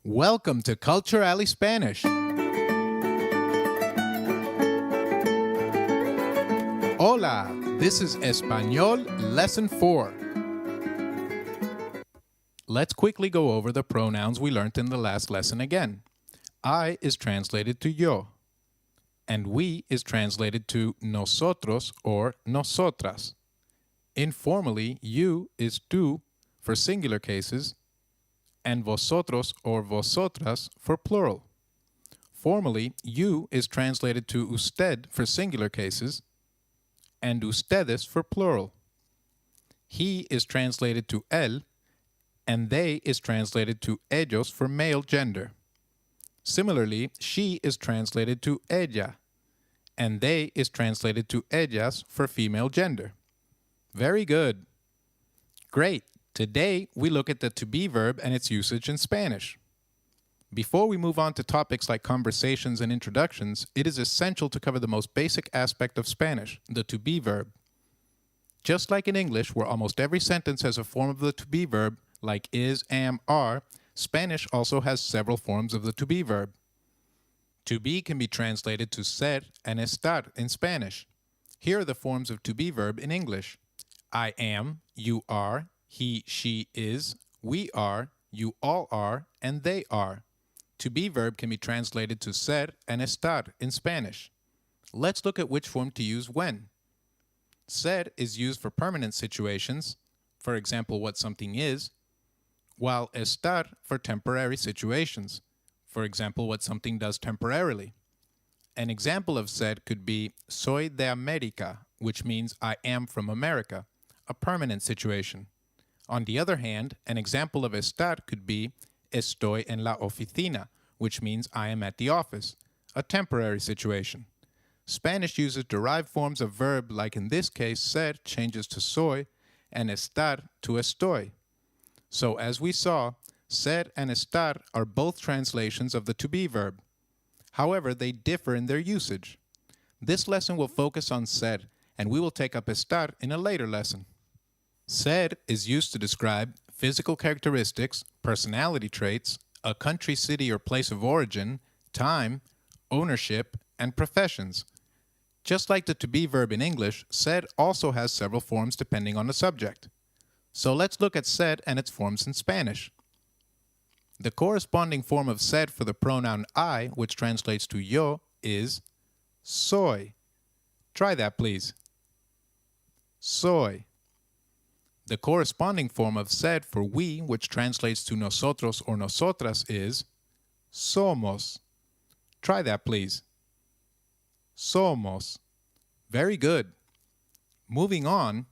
Welcome to Culture Alley Spanish. Hola, this is Español Lesson 4. Let's quickly go over the pronouns we learned in the last lesson again. I is translated to yo, and we is translated to nosotros or nosotras. Informally, you is tú for singular cases, and vosotros or vosotras for plural. Formally, you is translated to usted for singular cases, and ustedes for plural. He is translated to él, and they is translated to ellos for male gender. Similarly, she is translated to ella, and they is translated to ellas for female gender. Very good. Great. Today, we look at the to be verb and its usage in Spanish. Before we move on to topics like conversations and introductions, it is essential to cover the most basic aspect of Spanish, the to be verb. Just like in English, where almost every sentence has a form of the to be verb, like is, am, are, Spanish also has several forms of the to be verb. To be can be translated to ser and estar in Spanish. Here are the forms of to be verb in English. I am, you are, he, she is, we are, you all are, and they are. To be verb can be translated to ser and estar in Spanish. Let's look at which form to use when. Ser is used for permanent situations, for example, what something is, while estar for temporary situations, for example, what something does temporarily. An example of ser could be soy de América, which means I am from America, a permanent situation. On the other hand, an example of estar could be estoy en la oficina, which means I am at the office, a temporary situation. Spanish uses derived forms of verb like in this case ser changes to soy and estar to estoy. So as we saw, ser and estar are both translations of the to be verb. However, they differ in their usage. This lesson will focus on ser, and we will take up estar in a later lesson. Ser is used to describe physical characteristics, personality traits, a country, city, or place of origin, time, ownership, and professions. Just like the to be verb in English, ser also has several forms depending on the subject. So let's look at ser and its forms in Spanish. The corresponding form of ser for the pronoun I, which translates to yo, is soy. Try that, please. Soy. The corresponding form of ser for we, which translates to nosotros or nosotras, is somos. Try that, please. Somos. Very good. Moving on,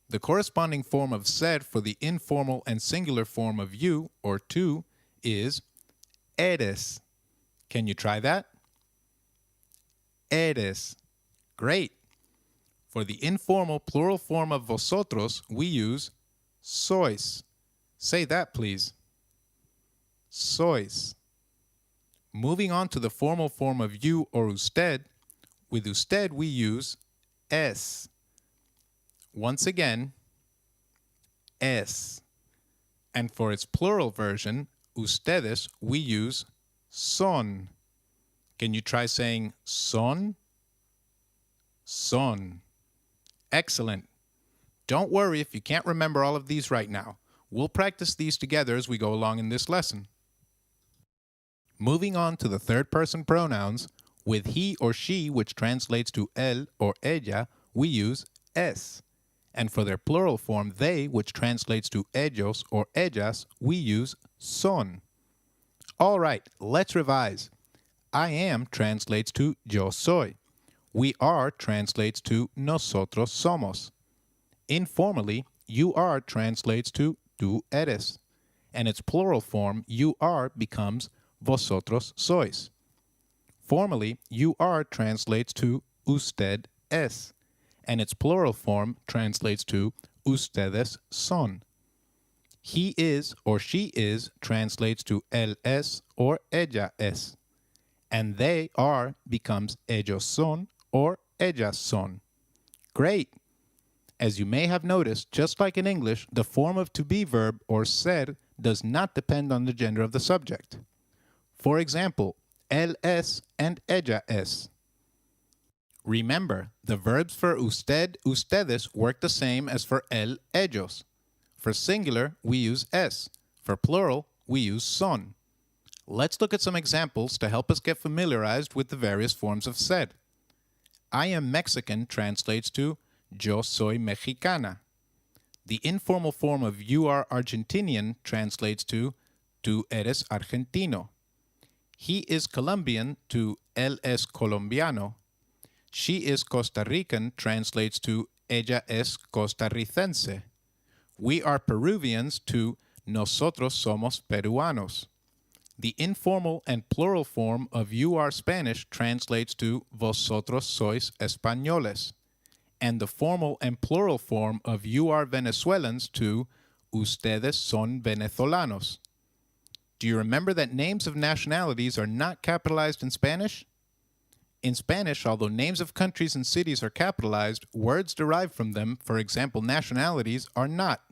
the corresponding form of ser for the informal and singular form of you, or tú, is eres. Can you try that? Eres. Great. For the informal plural form of vosotros, we use sois. Say that, please. Sois. Moving on to the formal form of you or usted, with usted we use es. Once again, es. And for its plural version, ustedes, we use son. Can you try saying son? Son. Excellent. Don't worry if you can't remember all of these right now. We'll practice these together as we go along in this lesson. Moving on to the third-person pronouns, with he or she, which translates to él or ella, we use es. And for their plural form, they, which translates to ellos or ellas, we use son. All right, let's revise. I am translates to yo soy. We are translates to nosotros somos. Informally, you are translates to tú eres. And its plural form, you are, becomes vosotros sois. Formally, you are translates to usted es. And its plural form translates to ustedes son. He is or she is translates to él es or ella es. And they are becomes ellos son or ellas son. Great! As you may have noticed, just like in English, the form of to be verb or ser does not depend on the gender of the subject. For example, él es and ella es. Remember, the verbs for usted, ustedes work the same as for él, ellos. For singular, we use es. For plural, we use son. Let's look at some examples to help us get familiarized with the various forms of sed. I am Mexican translates to yo soy mexicana. The informal form of you are Argentinian translates to tú eres argentino. He is Colombian to él es colombiano. She is Costa Rican translates to ella es costarricense. We are Peruvians to nosotros somos peruanos. The informal and plural form of you are Spanish translates to vosotros sois españoles. And the formal and plural form of you are Venezuelans to ustedes son venezolanos. Do you remember that names of nationalities are not capitalized in Spanish? In Spanish, although names of countries and cities are capitalized, words derived from them, for example nationalities, are not.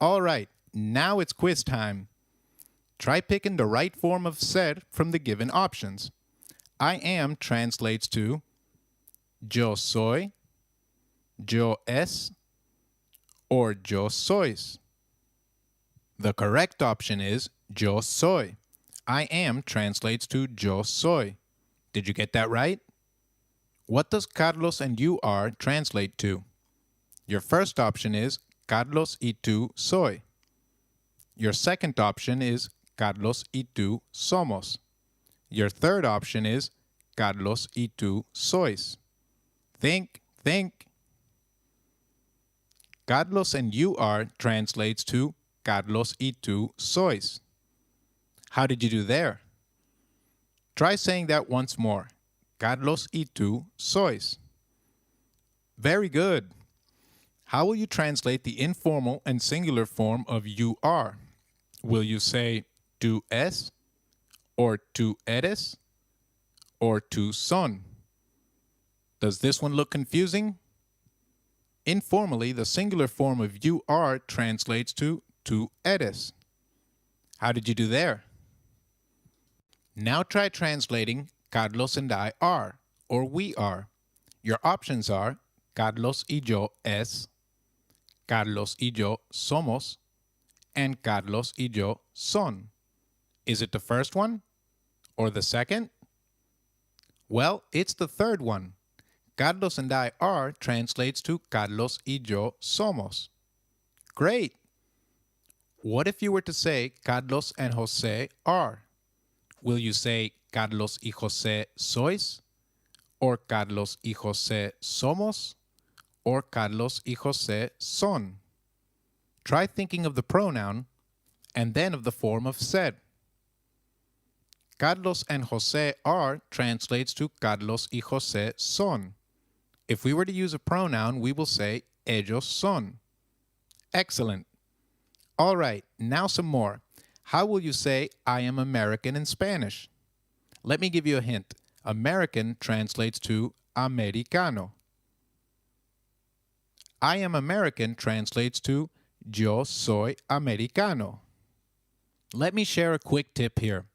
All right, now it's quiz time. Try picking the right form of ser from the given options. I am translates to yo soy, yo es, or yo sois. The correct option is yo soy. I am translates to yo soy. Did you get that right? What does Carlos and you are translate to? Your first option is Carlos y tú soy. Your second option is Carlos y tú somos. Your third option is Carlos y tú sois. Think. Carlos and you are translates to Carlos y tú sois. How did you do there? Try saying that once more. Carlos y tú sois. Very good. How will you translate the informal and singular form of you are? Will you say tú es, or tú eres, or tú son? Does this one look confusing? Informally, the singular form of you are translates to tú eres. How did you do there? Now try translating Carlos and I are, or we are. Your options are Carlos y yo es, Carlos y yo somos, and Carlos y yo son. Is it the first one? Or the second? Well, it's the third one. Carlos and I are translates to Carlos y yo somos. Great! What if you were to say Carlos and Jose are? Will you say Carlos y José sois? Or Carlos y José somos? Or Carlos y José son? Try thinking of the pronoun and then of the form of said. Carlos and José are translates to Carlos y José son. If we were to use a pronoun, we will say ellos son. Excellent. All right, now some more. How will you say I am American in Spanish? Let me give you a hint. American translates to americano. I am American translates to yo soy americano. Let me share a quick tip here.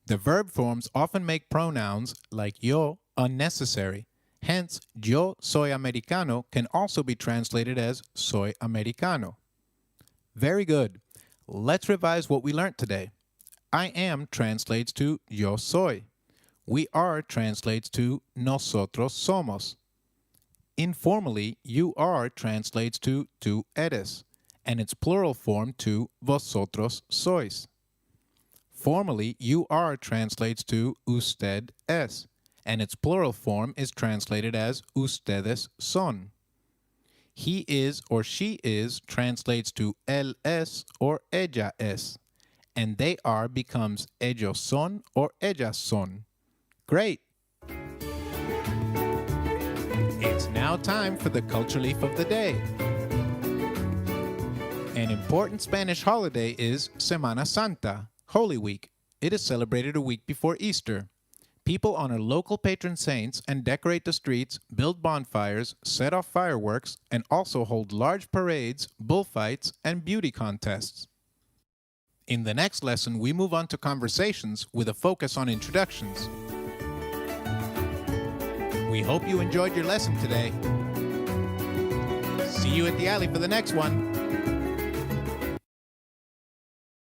The verb forms often make pronouns like yo unnecessary. Hence, yo soy americano can also be translated as soy americano. Very good. Let's revise what we learned today. I am translates to yo soy. We are translates to nosotros somos. Informally, you are translates to tú eres, and its plural form to vosotros sois. Formally, you are translates to usted es, and its plural form is translated as ustedes son. He is or she is translates to él es or ella es, and they are becomes ellos son or ellas son. Great! It's now time for the culture leaf of the day. An important Spanish holiday is Semana Santa, Holy Week. It is celebrated a week before Easter. People honor local patron saints and decorate the streets, build bonfires, set off fireworks, and also hold large parades, bullfights, and beauty contests. In the next lesson, we move on to conversations with a focus on introductions. We hope you enjoyed your lesson today. See you at the alley for the next one.